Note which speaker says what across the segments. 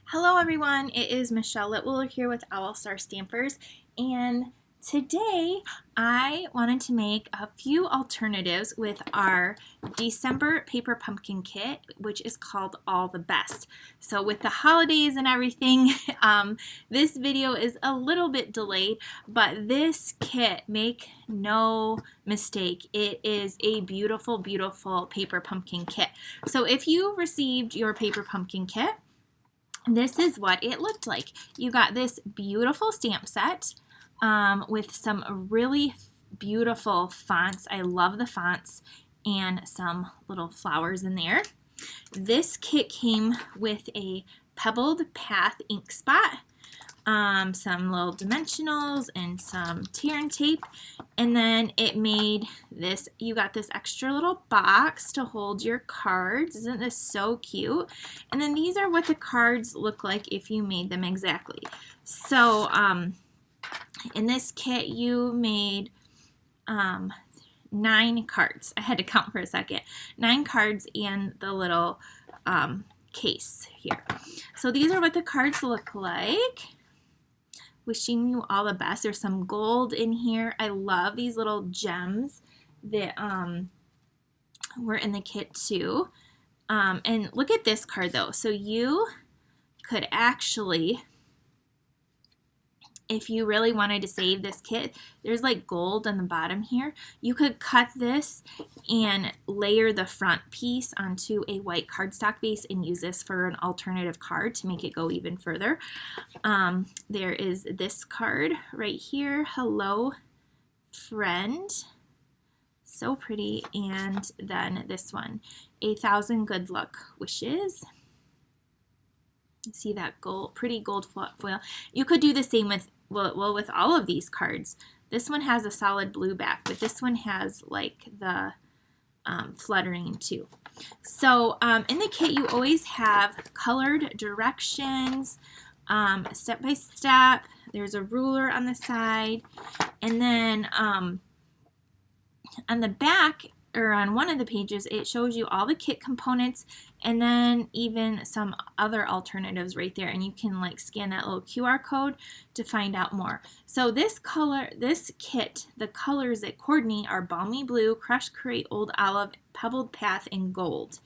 Speaker 1: Hello everyone, it is Michelle Litwiller here with Owl Star Stampers, and today I wanted to make a few alternatives with our December paper pumpkin kit, which is called All the Best. So with the holidays and everything, this video is a little bit delayed, but this kit, make no mistake, it is a beautiful, beautiful paper pumpkin kit. So if you received your paper pumpkin kit, this is what it looked like. You got this beautiful stamp set with some really beautiful fonts. I love the fonts, and some little flowers in there. This kit came with a Pebbled Path ink spot, some little dimensionals, and some tear and tape. And then it made this, you got this extra little box to hold your cards. Isn't this so cute? And then these are what the cards look like if you made them exactly. So in this kit you made 9 cards. I had to count for a second. 9 cards and the little case here. So these are what the cards look like. Wishing you all the best. There's some gold in here. I love these little gems that were in the kit too. And look at this card though. So you could actually, if you really wanted to save this kit, there's like gold on the bottom here. You could cut this and layer the front piece onto a white cardstock base and use this for an alternative card to make it go even further. There is this card right here. Hello, friend. So pretty. And then this one, 1,000 good luck wishes. See that gold, pretty gold foil. You could do the same with, well, with all of these cards. This one has a solid blue back, but this one has like the fluttering too. So in the kit you always have colored directions, step by step. There's a ruler on the side, and then on the back, or on one of the pages, it shows you all the kit components and then even some other alternatives right there, and you can like scan that little QR code to find out more. So this kit, the colors that coordinate are Balmy Blue, Crushed Create, Old Olive, Pebbled Path, and Gold.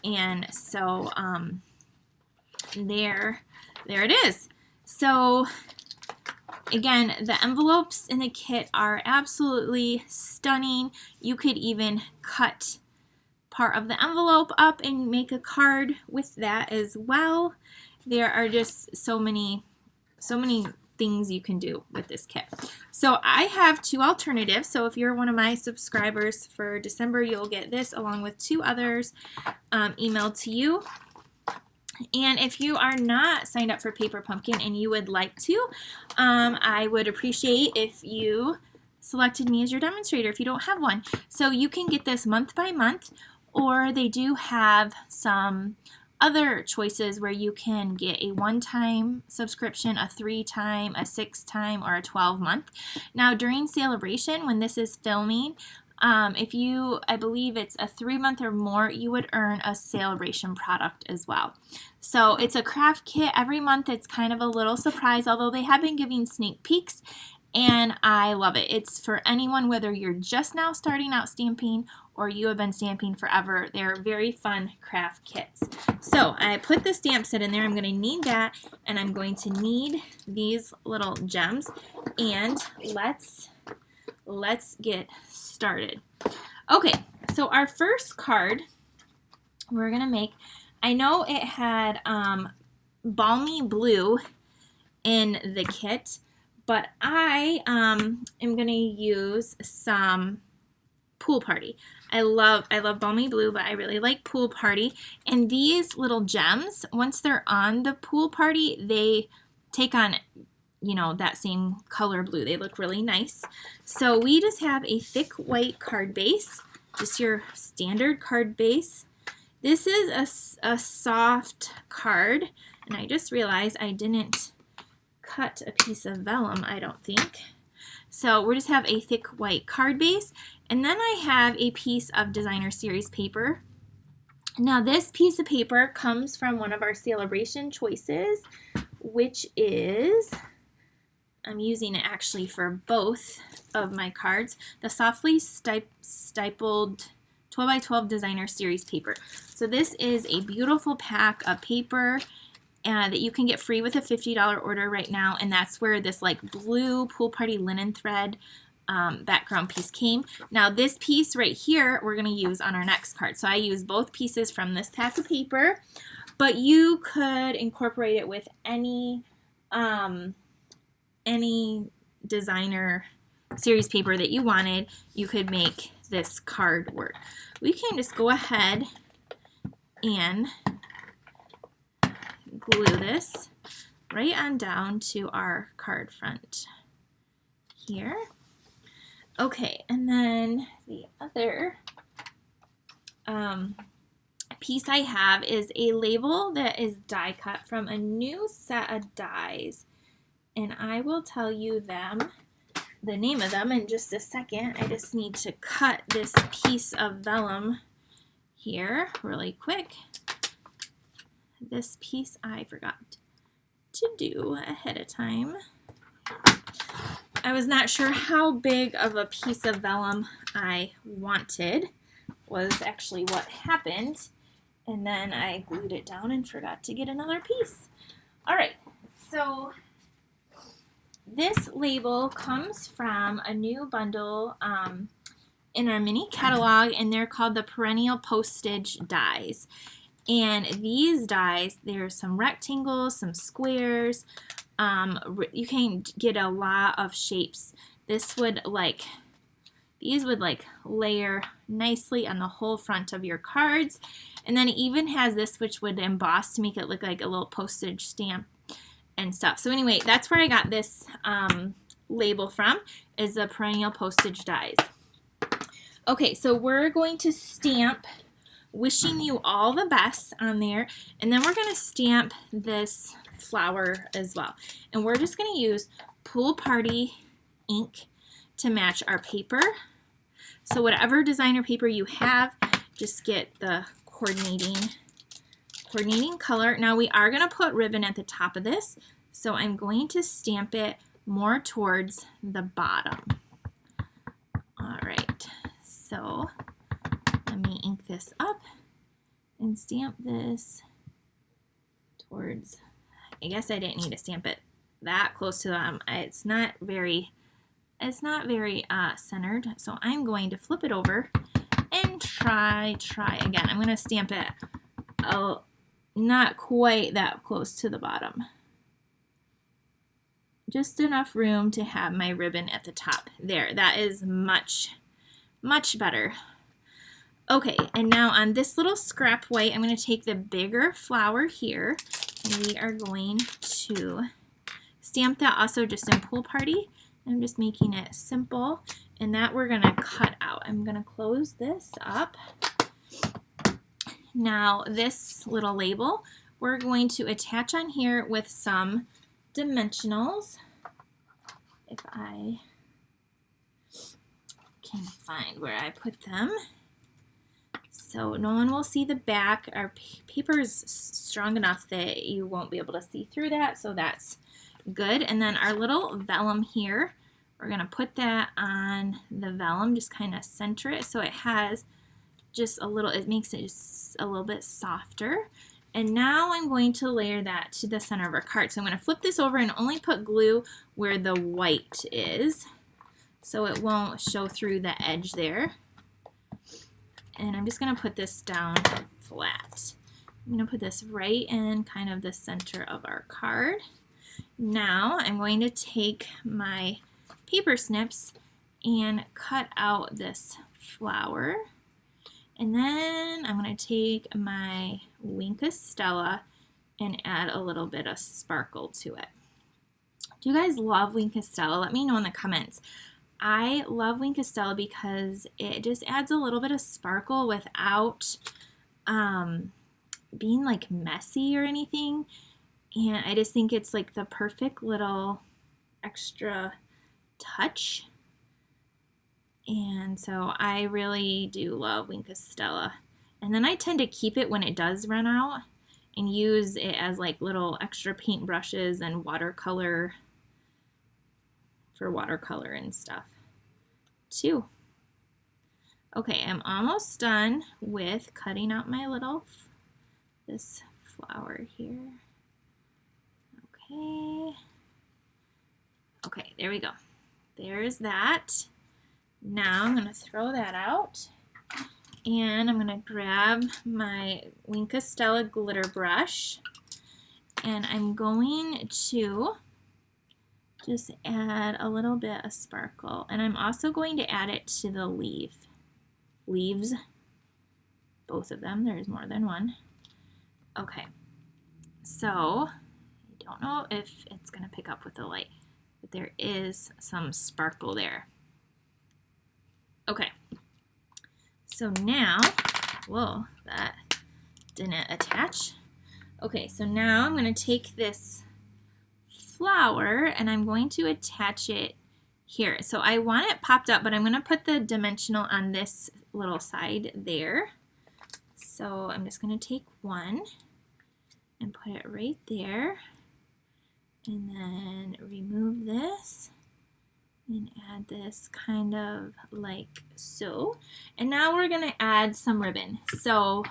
Speaker 1: And so there it is. So again, the envelopes in the kit are absolutely stunning. You could even cut part of the envelope up and make a card with that as well. There are just so many things you can do with this kit. So I have 2 alternatives. So if you're one of my subscribers for December, you'll get this along with 2 others emailed to you. And if you are not signed up for Paper Pumpkin and you would like to, I would appreciate if you selected me as your demonstrator if you don't have one. So you can get this month by month, or they do have some other choices where you can get a 1-time subscription, a 3-time, a 6-time, or a 12-month. Now during Celebration, when this is filming, if you, I believe it's a 3-month or more, you would earn a Celebration product as well. So it's a craft kit. Every month it's kind of a little surprise, although they have been giving sneak peeks, and I love it. It's for anyone, whether you're just now starting out stamping or you have been stamping forever. They're very fun craft kits. So I put the stamp set in there. I'm going to need that, and I'm going to need these little gems, and let's get started. Okay, so our first card we're gonna make, I know it had Balmy Blue in the kit, but I am gonna use some Pool Party. I love Balmy Blue, but I really like Pool Party. And these little gems, once they're on the Pool Party, they take on, you know, that same color blue. They look really nice. So we just have a thick white card base, just your standard card base. This is a soft card, and I just realized I didn't cut a piece of vellum, I don't think. So we just have a thick white card base, and then I have a piece of Designer Series paper Now this piece of paper comes from one of our celebration choices, which is, I'm using it actually for both of my cards, the softly stippled 12 by 12 designer series paper. So this is a beautiful pack of paper that you can get free with a $50 order right now, and that's where this like blue pool party linen thread background piece came. Now this piece right here we're going to use on our next card. So I use both pieces from this pack of paper, but you could incorporate it with any designer series paper that you wanted. You could make this card work. We can just go ahead and glue this right on down to our card front here. Okay, and then the other piece I have is a label that is die cut from a new set of dies, and I will tell you the name of them in just a second. I just need to cut this piece of vellum here really quick. This piece I forgot to do ahead of time. I was not sure how big of a piece of vellum I wanted, was actually what happened, and then I glued it down and forgot to get another piece. All right, so this label comes from a new bundle in our mini catalog, and they're called the Perennial Postage Dies. And these dies, there's some rectangles, some squares. You can get a lot of shapes. These would layer nicely on the whole front of your cards. And then it even has this which would emboss to make it look like a little postage stamp and stuff. So anyway, that's where I got this label from, is the Perennial Postage Dies. Okay, so we're going to stamp wishing you all the best on there, and then we're going to stamp this flower as well. And we're just going to use Pool Party ink to match our paper. So whatever designer paper you have, just get the coordinating color. Now we are going to put ribbon at the top of this, so I'm going to stamp it more towards the bottom. All right, so let me ink this up and stamp this towards, I guess I didn't need to stamp it that close to the it's not very centered, so I'm going to flip it over and try again. I'm going to stamp it not quite that close to the bottom, just enough room to have my ribbon at the top. There, that is much better. Okay, and now on this little scrap white, I'm going to take the bigger flower here, and we are going to stamp that also just in Pool Party. I'm just making it simple, and that we're going to cut out. I'm going to close this up. Now this little label, we're going to attach on here with some dimensionals. If I can find where I put them. So no one will see the back. Our paper is strong enough that you won't be able to see through that, so that's good. And then our little vellum here, we're going to put that on the vellum, just kind of center it so it has just a little, it makes it just a little bit softer. And now I'm going to layer that to the center of our card. So I'm going to flip this over and only put glue where the white is, so it won't show through the edge there. And I'm just going to put this down flat. I'm going to put this right in kind of the center of our card. Now I'm going to take my paper snips and cut out this flower. And then I'm going to take my Wink of Stella and add a little bit of sparkle to it. Do you guys love Wink of Stella? Let me know in the comments. I love Wink of Stella because it just adds a little bit of sparkle without being like messy or anything. And I just think it's like the perfect little extra touch. And so I really do love Wink of Stella. And then I tend to keep it when it does run out and use it as like little extra paint brushes and watercolor for watercolor and stuff too. Okay, I'm almost done with cutting out my this flower here. Okay, there we go. There's that. Now I'm going to throw that out, and I'm going to grab my Wink of Stella glitter brush, and I'm going to just add a little bit of sparkle, and I'm also going to add it to the leaves, both of them. There's more than one. Okay, so I don't know if it's going to pick up with the light, but there is some sparkle there. Okay, so now, whoa, that didn't attach. Okay, so now I'm going to take this flower and I'm going to attach it here. So I want it popped up, but I'm going to put the dimensional on this little side there. So I'm just going to take one and put it right there, and then remove this and add this kind of like so. And now we're going to add some ribbon. So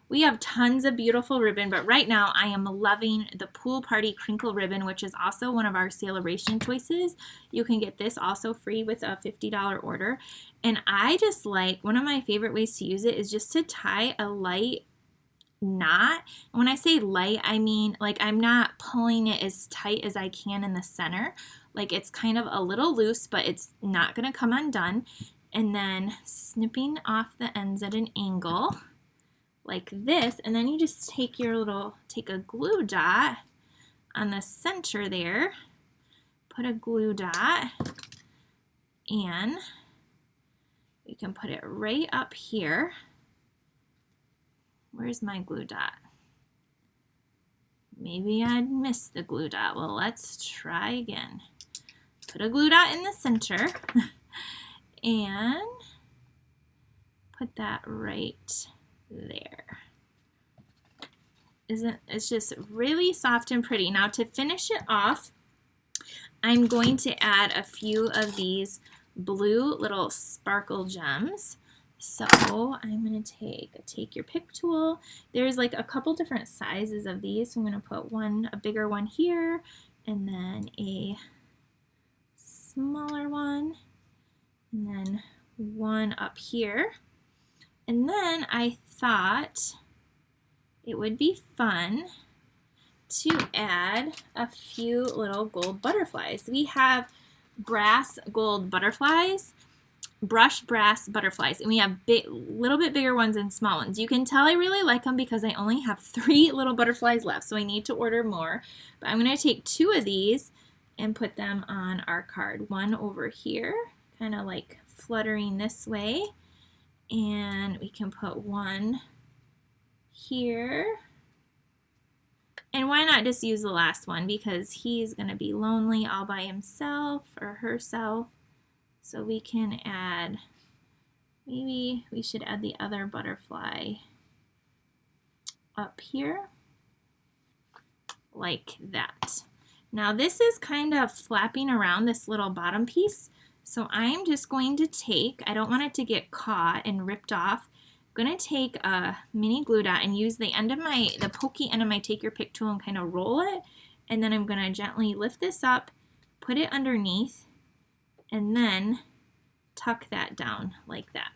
Speaker 1: we have tons of beautiful ribbon, but right now I am loving the Pool Party Crinkle Ribbon, which is also one of our celebration choices. You can get this also free with a $50 order. And I just like, one of my favorite ways to use it is just to tie a light knot. And when I say light, I mean like I'm not pulling it as tight as I can in the center. Like it's kind of a little loose, but it's not going to come undone. And then snipping off the ends at an angle like this, and then you just take take a glue dot on the center there, put a glue dot, and you can put it right up here. Where's my glue dot? Maybe I'd missed the glue dot. Well, let's try again. Put a glue dot in the center and put that right there. It's just really soft and pretty. Now to finish it off, I'm going to add a few of these blue little sparkle gems. So I'm going to take your pick tool. There's like a couple different sizes of these. So I'm going to put a bigger one here, and then a smaller one, and then one up here. And then I thought it would be fun to add a few little gold butterflies. We have brass gold butterflies, brushed brass butterflies, and we have little bit bigger ones and small ones. You can tell I really like them because I only have 3 little butterflies left, so I need to order more. But I'm going to take 2 of these and put them on our card. One over here, kind of like fluttering this way. And we can put one here. And why not just use the last one, because he's going to be lonely all by himself or herself. So we can add, maybe we should add the other butterfly up here like that. Now this is kind of flapping around this little bottom piece. So I'm just going to take, I don't want it to get caught and ripped off. I'm going to take a mini glue dot and use the pokey end of my take your pick tool and kind of roll it. And then I'm going to gently lift this up, put it underneath, and then tuck that down like that.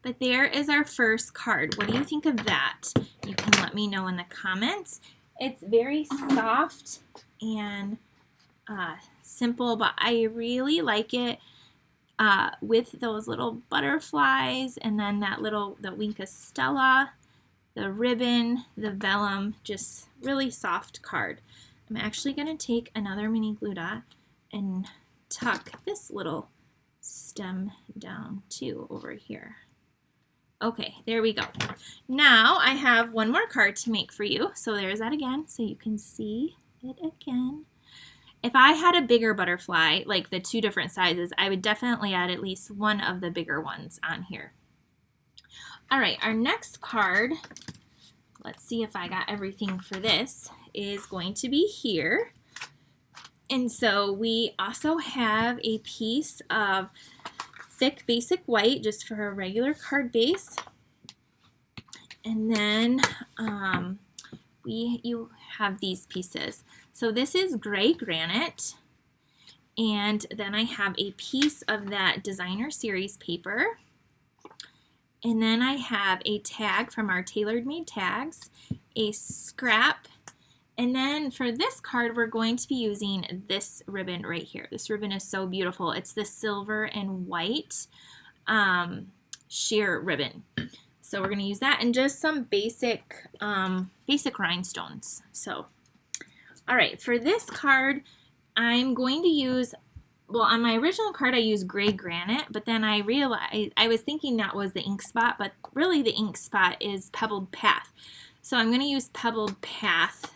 Speaker 1: But there is our first card. What do you think of that? You can let me know in the comments. It's very soft and simple, but I really like it with those little butterflies, and then the Wink of Stella, the ribbon, the vellum, just really soft card. I'm actually going to take another mini glue dot and tuck this little stem down too over here. Okay, there we go. Now I have one more card to make for you. So there's that again, so you can see it again. If I had a bigger butterfly, like the 2 different sizes, I would definitely add at least one of the bigger ones on here. All right, our next card, let's see if I got everything for this, is going to be here. And so we also have a piece of thick basic white just for a regular card base. And then you have these pieces. So this is gray granite. And then I have a piece of that designer series paper. And then I have a tag from our Tailored Made Tags, a scrap, and then for this card we're going to be using this ribbon right here. This ribbon is so beautiful. It's the silver and white sheer ribbon. So we're going to use that and just some basic rhinestones. So, all right, for this card I'm going to use, well, on my original card I used gray granite, but then I realized, I was thinking that was the ink spot, but really the ink spot is Pebbled Path. So I'm going to use Pebbled Path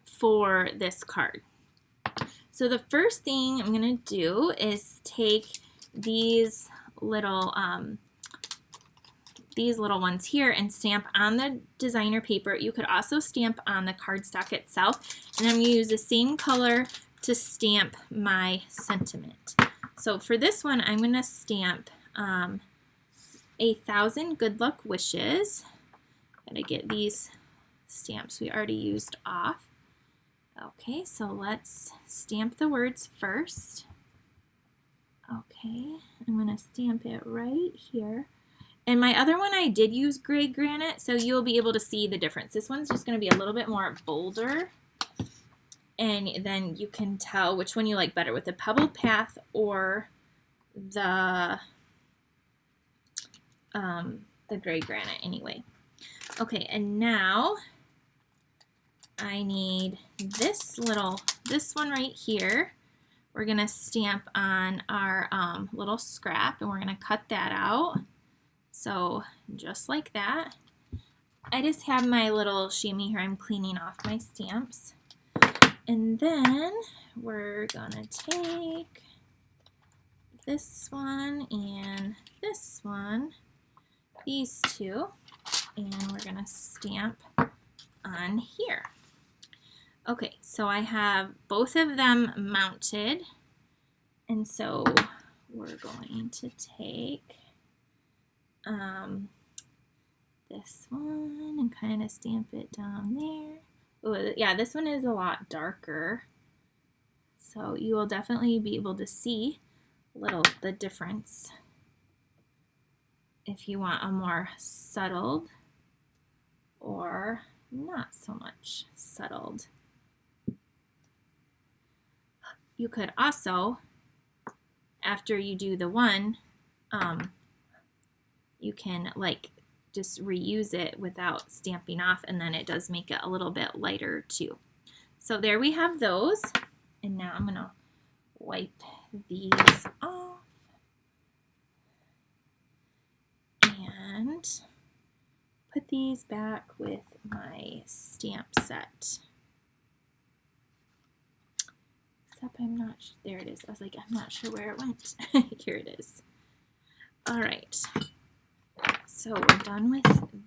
Speaker 1: for this card. So the first thing I'm going to do is take these little ones here and stamp on the designer paper. You could also stamp on the cardstock itself, and I'm going to use the same color to stamp my sentiment. So for this one, I'm going to stamp 1,000 good luck wishes. Gotta get these stamps we already used off. Okay, so let's stamp the words first. Okay, I'm going to stamp it right here. And my other one I did use gray granite, so you'll be able to see the difference. This one's just going to be a little bit more bolder. And then you can tell which one you like better, with the Pebbled Path or the gray granite anyway. Okay, and now I need this one right here. We're going to stamp on our little scrap, and we're going to cut that out. So just like that. I just have my little chamois here. I'm cleaning off my stamps. And then we're gonna take this one and this one, these two, and we're gonna stamp on here. Okay, so I have both of them mounted, and so we're going to take this one and kind of stamp it down there. Ooh, yeah, this one is a lot darker, so you will definitely be able to see the difference if you want a more settled or not so much settled. You could also, after you do the one, you can just reuse it without stamping off, and then it does make it a little bit lighter too. So there we have those, and now I'm going to wipe these off and put these back with my stamp set. Except I'm not, there it is. I was like, I'm not sure where it went. Here it is. All right. So we're done with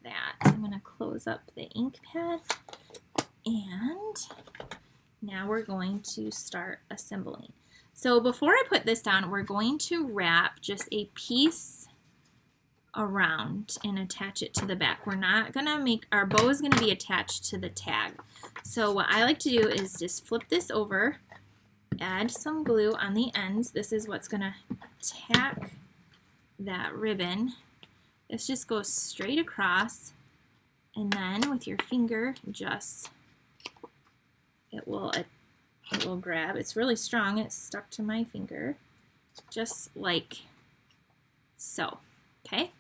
Speaker 1: that. I'm going to close up the ink pad, and now we're going to start assembling. So before I put this down, we're going to wrap just a piece around and attach it to the back. We're not going to make, our bow is going to be attached to the tag. So what I like to do is just flip this over, add some glue on the ends. This is what's going to tack that ribbon. This just goes straight across, and then with your finger, just it will grab. It's really strong. It's stuck to my finger, just like so. Okay,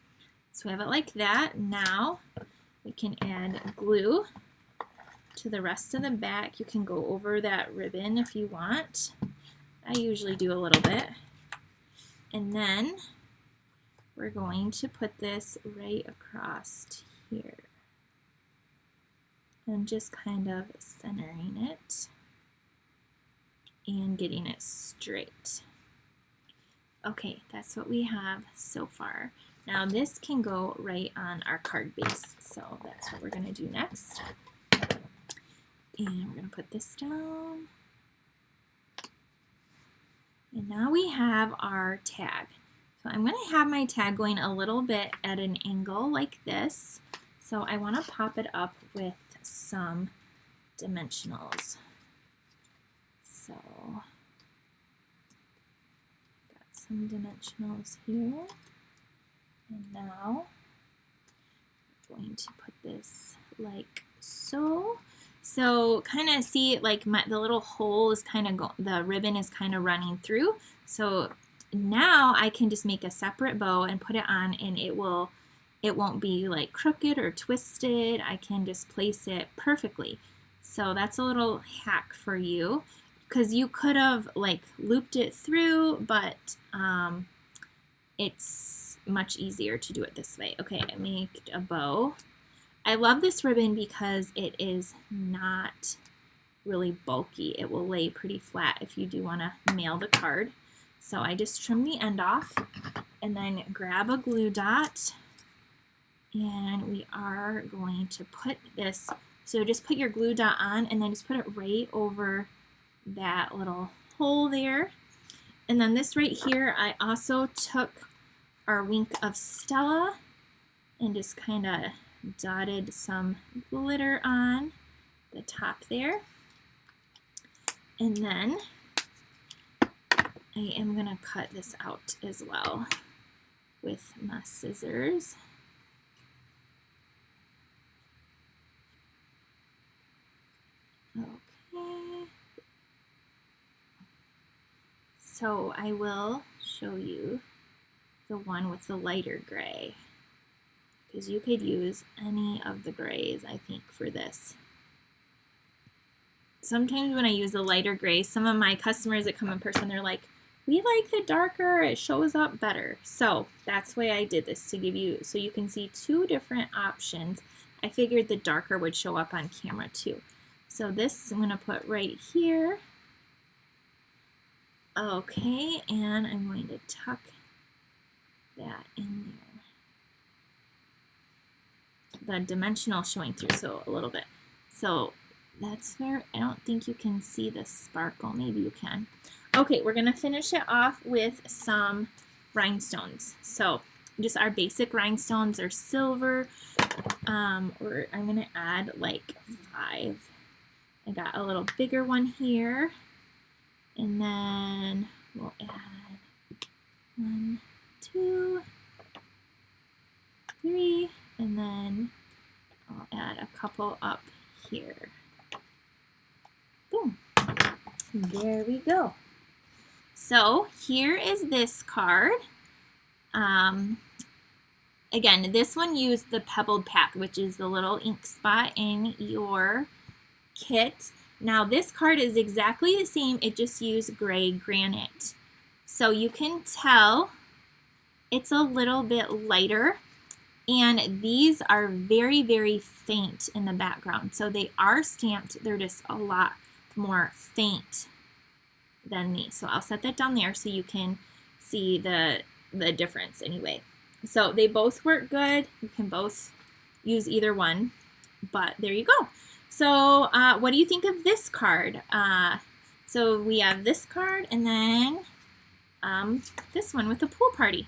Speaker 1: so we have it like that. Now we can add glue to the rest of the back. You can go over that ribbon if you want. I usually do a little bit, and then we're going to put this right across here and just kind of centering it and getting it straight. Okay, that's what we have so far. Now this can go right on our card base, so that's what we're going to do next. And we're going to put this down. And now we have our tag. So I'm going to have my tag going a little bit at an angle like this. So I want to pop it up with some dimensionals. So got some dimensionals here. And now I'm going to put this like so. So kind of see like the little hole is kind of the ribbon is kind of running through. So now I can just make a separate bow and put it on, and it won't be like crooked or twisted. I can just place it perfectly. So that's a little hack for you, because you could have like looped it through, but it's much easier to do it this way. Okay, I made a bow. I love this ribbon because it is not really bulky. It will lay pretty flat if you do want to mail the card. So I just trim the end off and then grab a glue dot, and we are going to put this, so just put your glue dot on and then just put it right over that little hole there. And then this right here, I also took our wink of Stella and just kind of dotted some glitter on the top there. And then I am going to cut this out as well with my scissors. Okay. So I will show you the one with the lighter gray, because you could use any of the grays, I think, for this. Sometimes when I use the lighter gray, some of my customers that come in person, they're like, we like the darker, it shows up better. So that's why I did this, to give you, so you can see two different options. I figured the darker would show up on camera too. So this I'm going to put right here. Okay, and I'm going to tuck that in there. The dimensional showing through, so a little bit. So that's where, I don't think you can see the sparkle. Maybe you can. Okay, we're going to finish it off with some rhinestones. So just our basic rhinestones are silver. I'm going to add like 5. I got a little bigger one here. And then we'll add 1, 2, 3, and then I'll add a couple up here. Boom. There we go. So here is this card. Again, this one used the pebbled path, which is the little ink spot in your kit. Now this card is exactly the same, it just used gray granite. So you can tell it's a little bit lighter, and these are very, very faint in the background. So they are stamped, they're just a lot more faint than these. So I'll set that down there so you can see the difference anyway. So they both work good. You can both use either one, but there you go. So what do you think of this card? So we have this card and then this one with the pool party.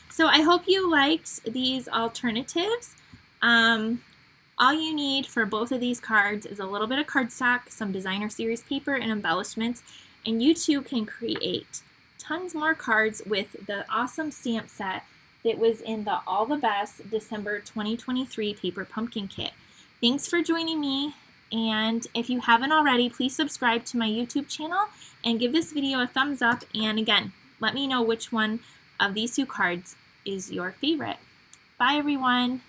Speaker 1: So I hope you liked these alternatives. All you need for both of these cards is a little bit of cardstock, some designer series paper, and embellishments, and you too can create tons more cards with the awesome stamp set that was in the All the Best December 2023 Paper Pumpkin Kit. Thanks for joining me, and if you haven't already, please subscribe to my YouTube channel and give this video a thumbs up, and again, let me know which one of these two cards is your favorite. Bye everyone!